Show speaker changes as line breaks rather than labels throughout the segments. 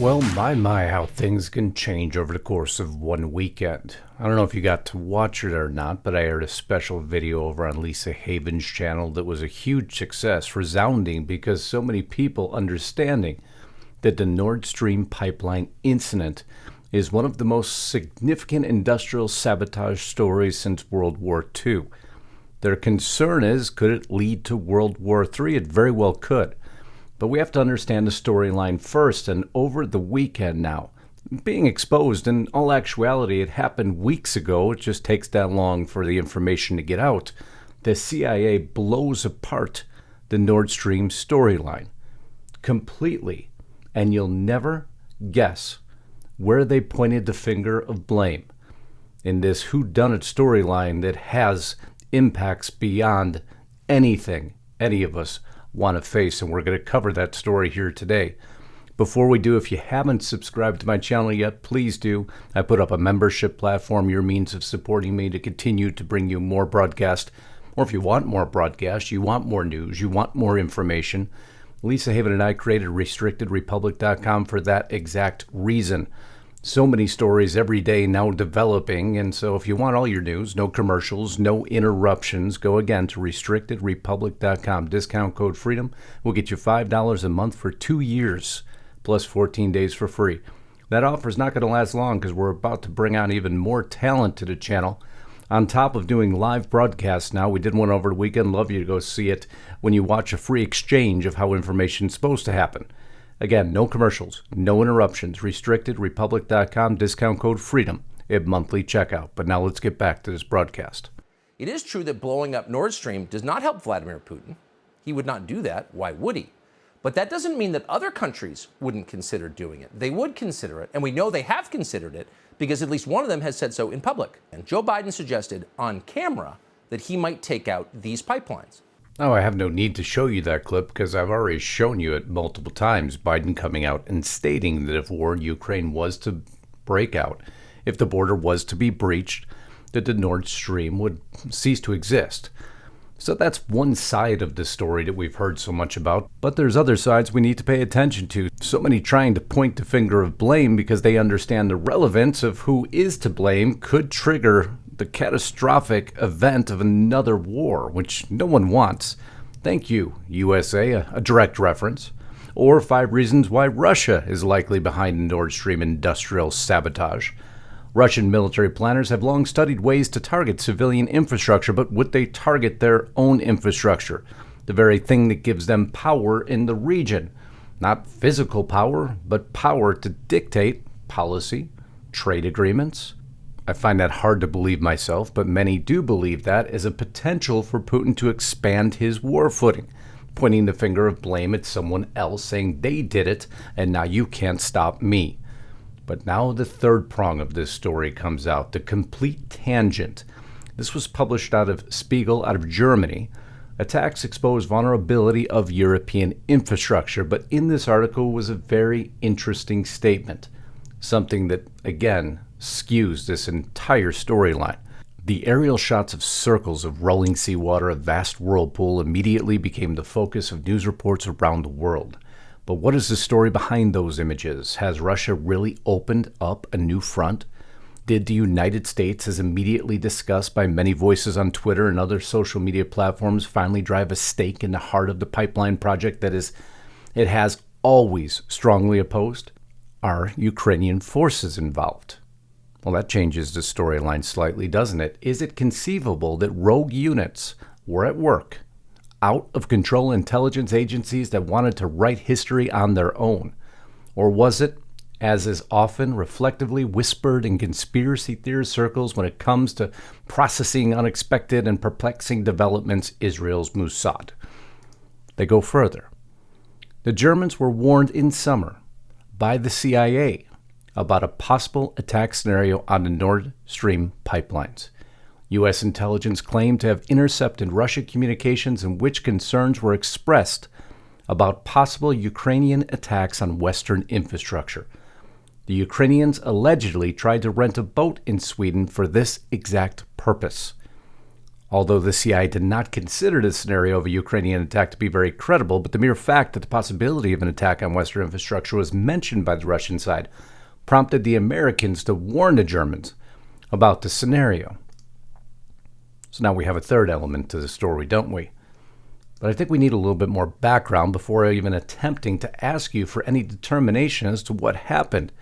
Well, my, how things can change over the course of one weekend. I don't know if you got to watch it or not, but I aired a special video over on Lisa Haven's channel that was a huge success, resounding because so many people understanding that the Nord Stream pipeline incident is one of the most significant industrial sabotage stories since World War II. Their concern is, could it lead to World War III? It very well could. But we have to understand the storyline first, and over the weekend now, being exposed, in all actuality, it happened weeks ago. It just takes that long for the information to get out. The CIA blows apart the Nord Stream storyline completely, and you'll never guess where they pointed the finger of blame in this whodunit storyline that has impacts beyond anything any of us want to face, and we're going to cover that story here today. Before we do, if you haven't subscribed to my channel yet, please do. I put up a membership platform, your means of supporting me to continue to bring you more broadcast. Or if you want more broadcast, you want more news, you want more information, Lisa Haven and I created restrictedrepublic.com for that exact reason. So many stories every day now developing, and so if you want all your news, no commercials, no interruptions, go again to restrictedrepublic.com. Discount code FREEDOM will get you $5 a month for 2 years, plus 14 days for free. That offer is not going to last long because we're about to bring on even more talent to the channel. On top of doing live broadcasts now, we did one over the weekend. Love you to go see it when you watch a free exchange of how information is supposed to happen. Again, no commercials, no interruptions. RestrictedRepublic.com, discount code FREEDOM at monthly checkout. But now let's get back to this broadcast.
It is true that blowing up Nord Stream does not help Vladimir Putin. He would not do that. Why would he? But that doesn't mean that other countries wouldn't consider doing it. They would consider it, and we know they have considered it because at least one of them has said so in public. And Joe Biden suggested on camera that he might take out these pipelines.
Oh, I have no need to show you that clip because I've already shown you it multiple times. Biden coming out and stating that if war in Ukraine was to break out, if the border was to be breached, that the Nord Stream would cease to exist. So that's one side of the story that we've heard so much about, but there's other sides we need to pay attention to. So many trying to point the finger of blame because they understand the relevance of who is to blame could trigger the catastrophic event of another war, which no one wants. Thank you, USA, a direct reference. Or 5 reasons why Russia is likely behind Nord Stream industrial sabotage. Russian military planners have long studied ways to target civilian infrastructure, but would they target their own infrastructure? The very thing that gives them power in the region. Not physical power, but power to dictate policy, trade agreements. I find that hard to believe myself, but many do believe that as a potential for Putin to expand his war footing, pointing the finger of blame at someone else, saying they did it, and now you can't stop me. But now the third prong of this story comes out, the complete tangent. This was published out of Spiegel, out of Germany. Attacks expose vulnerability of European infrastructure, but in this article was a very interesting statement, something that, again, skews this entire storyline. The aerial shots of circles of rolling seawater, a vast whirlpool, immediately became the focus of news reports around the world. But what is the story behind those images? Has Russia really opened up a new front? Did the United States, as immediately discussed by many voices on Twitter and other social media platforms, finally drive a stake in the heart of the pipeline project that it has always strongly opposed? Are Ukrainian forces involved? Well, that changes the storyline slightly, doesn't it? Is it conceivable that rogue units were at work, out of control intelligence agencies that wanted to write history on their own? Or was it, as is often reflectively whispered in conspiracy theorist circles when it comes to processing unexpected and perplexing developments, Israel's Mossad? They go further. The Germans were warned in summer by the CIA about a possible attack scenario on the Nord Stream pipelines. U.S. intelligence claimed to have intercepted Russian communications in which concerns were expressed about possible Ukrainian attacks on Western infrastructure. The Ukrainians allegedly tried to rent a boat in Sweden for this exact purpose. Although the CIA did not consider the scenario of a Ukrainian attack to be very credible, but the mere fact that the possibility of an attack on Western infrastructure was mentioned by the Russian side prompted the Americans to warn the Germans about the scenario. So now we have a third element to the story, don't we? But I think we need a little bit more background before even attempting to ask you for any determination as to what happened.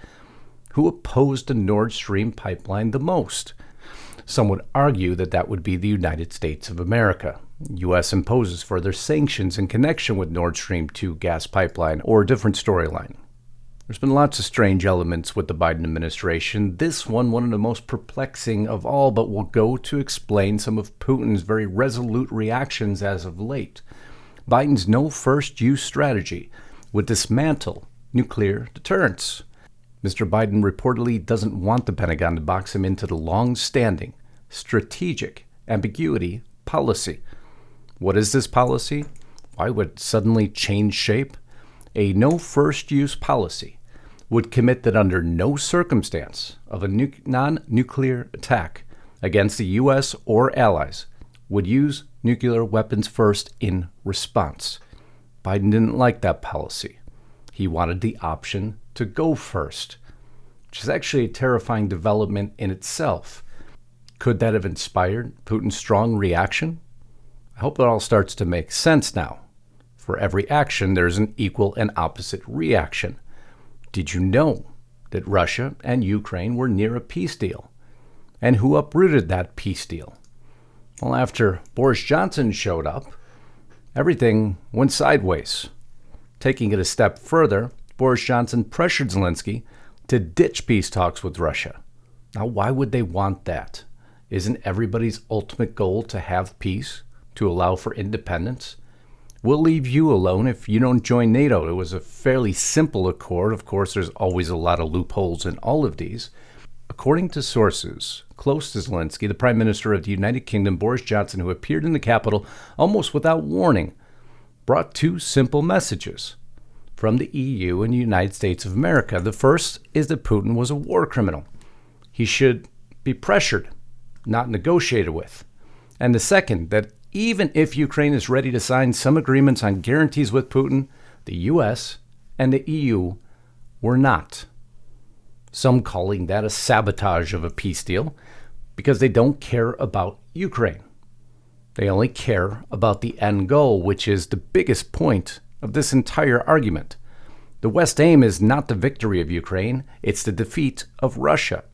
Who opposed the Nord Stream pipeline the most? Some would argue that that would be the United States of America. U.S. imposes further sanctions in connection with Nord Stream 2 gas pipeline, or a different storyline. There's been lots of strange elements with the Biden administration. This one of the most perplexing of all, but will go to explain some of Putin's very resolute reactions as of late. Biden's no first use strategy would dismantle nuclear deterrence. Mr. Biden reportedly doesn't want the Pentagon to box him into the long-standing strategic ambiguity policy. What is this policy? Why would it suddenly change shape? A no first use policy would commit that under no circumstance of a non-nuclear attack against the U.S. or allies would use nuclear weapons first in response. Biden didn't like that policy. He wanted the option to go first, which is actually a terrifying development in itself. Could that have inspired Putin's strong reaction? I hope it all starts to make sense now. For every action, there's an equal and opposite reaction. Did you know that Russia and Ukraine were near a peace deal? And who uprooted that peace deal? Well, after Boris Johnson showed up, everything went sideways. Taking it a step further, Boris Johnson pressured Zelensky to ditch peace talks with Russia. Now, why would they want that? Isn't everybody's ultimate goal to have peace, to allow for independence? We'll leave you alone if you don't join NATO. It was a fairly simple accord. Of course, there's always a lot of loopholes in all of these. According to sources close to Zelensky, the Prime Minister of the United Kingdom, Boris Johnson, who appeared in the capital almost without warning, brought two simple messages from the EU and the United States of America. The first is that Putin was a war criminal. He should be pressured, not negotiated with. And the second, that even if Ukraine is ready to sign some agreements on guarantees with Putin, the US and the EU were not. Some calling that a sabotage of a peace deal because they don't care about Ukraine. They only care about the end goal, which is the biggest point of this entire argument. The West's aim is not the victory of Ukraine, it's the defeat of Russia.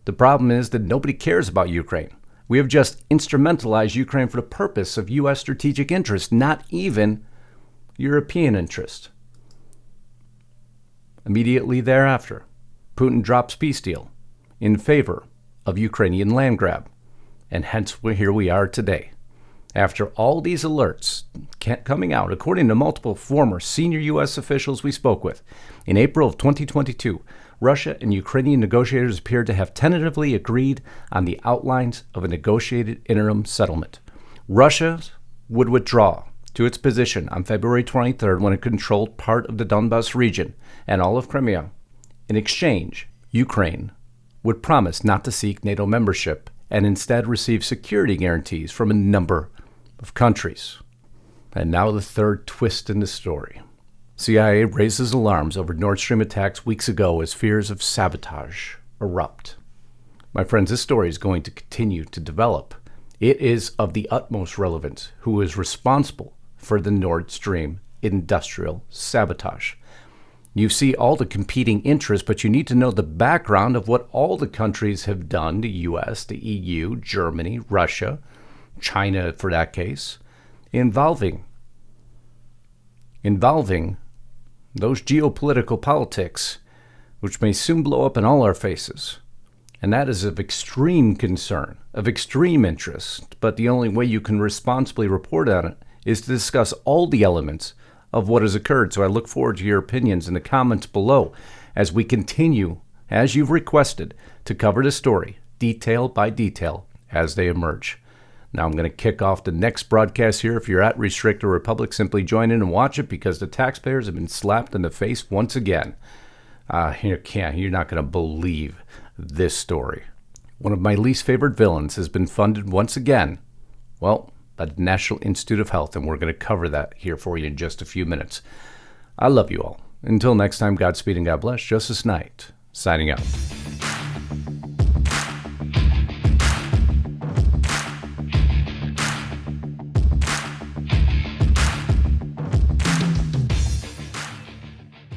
The problem is that nobody cares about Ukraine. We have just instrumentalized Ukraine for the purpose of U.S. strategic interest, not even European interest. Immediately thereafter, Putin drops peace deal in favor of Ukrainian land grab. And hence, here we are today. After all these alerts coming out, according to multiple former senior U.S. officials we spoke with, in April of 2022, Russia and Ukrainian negotiators appeared to have tentatively agreed on the outlines of a negotiated interim settlement. Russia would withdraw to its position on February 23rd when it controlled part of the Donbas region and all of Crimea. In exchange, Ukraine would promise not to seek NATO membership and instead receive security guarantees from a number of countries. And now the third twist in the story. CIA raises alarms over Nord Stream attacks weeks ago as fears of sabotage erupt. My friends, this story is going to continue to develop. It is of the utmost relevance who is responsible for the Nord Stream industrial sabotage. You see all the competing interests, but you need to know the background of what all the countries have done, the US, the EU, Germany, Russia, China for that case, involving those geopolitical politics, which may soon blow up in all our faces. And that is of extreme concern, of extreme interest, but the only way you can responsibly report on it is to discuss all the elements of what has occurred. So I look forward to your opinions in the comments below as we continue, as you've requested, to cover the story, detail by detail, as they emerge. Now I'm going to kick off the next broadcast here. If you're at Restrict or Republic, simply join in and watch it because the taxpayers have been slapped in the face once again. You're not going to believe this story. One of my least favorite villains has been funded once again Well, by the National Institute of Health, and we're going to cover that here for you in just a few minutes. I love you all. Until next time, Godspeed and God bless. Justus Knight, signing out.